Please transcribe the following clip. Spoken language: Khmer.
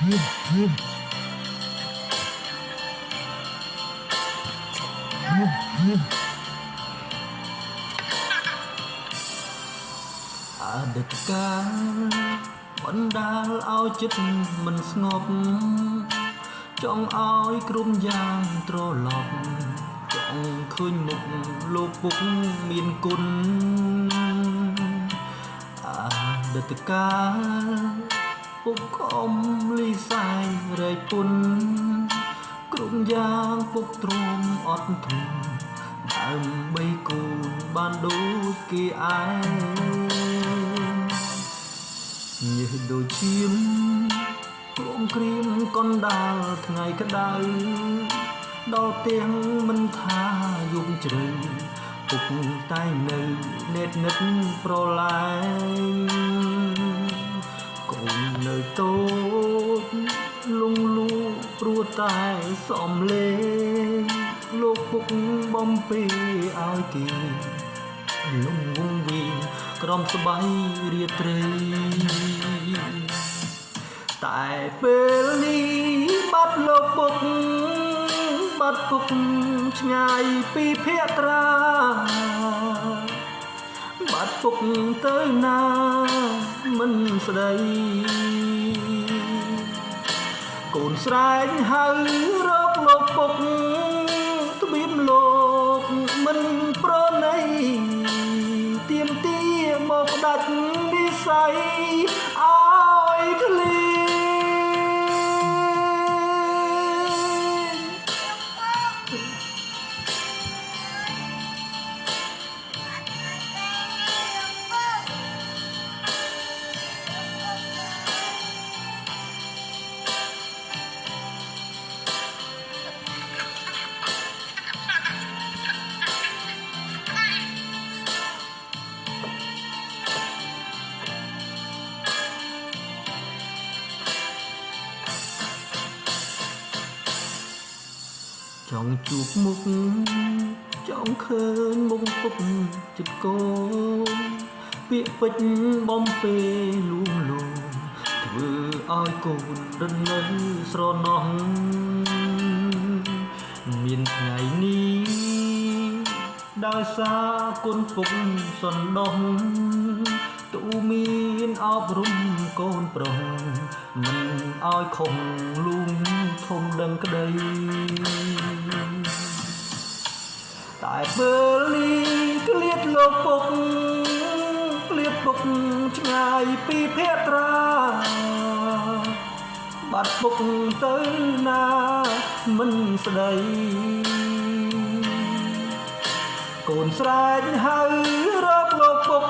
អតីតកាលបណ្ដាលឲ្យចិត្តមិនស្ងប់ចង់ឲ្យក្រុមយ៉ាងត្រឡប់ចង់ឃើញមុខលោកពុកមានគុណអតីតកាលពុកអមលីសាយរែកពុនក្រុមយ៉ាងពុកទ្រាំអត់ធំដើម្បីគូនបានដូចគេឯងញើសដូចឈាមព្រមគ្រៀមកណ្ដាលថ្ងៃក្តៅដល់ទាំងមិនថាយប់ជ្រៅពុកតែនៅនេតនិតប្រឡាយកូននៅតូចលងលូព្រោះតែសំលេងលោកពុកបំពេឲ្យគេលងវងវិញក្រំស្បៃរាត្រីតែពេលនេះបាត់លោកពុកបាត់ពុកឆ្ងាយពីភក្ត្រាបាត់ពុកទៅណាមិនស្ដីកូនស្រែកហៅរកលោកពុកត្បៀមលោកមិនប្រណីទៀមទាមកដាច់និស័យឲ្យឃ្លីចង់ជួបមុខចង់ឃើញមុខពុកចិត្តកូនពាក្យពេចន៍បំពេលលួងលោមធ្វើឲ្យកូនរនៅស្រណោះមានថ្ងៃនេះដោយសារគុណពុកសន្តោសទូមានអប់រំកូនប្រុសមិនឲ្យខំលួងធំដឹងក្តីតែពេលនេះក្លៀតលោកពុកក្លៀតពុកឆ្ងាយពីភក្ត្រាបាត់ពុកទៅណាមិនស្ដីកូនស្រែកហៅរកលោកពុក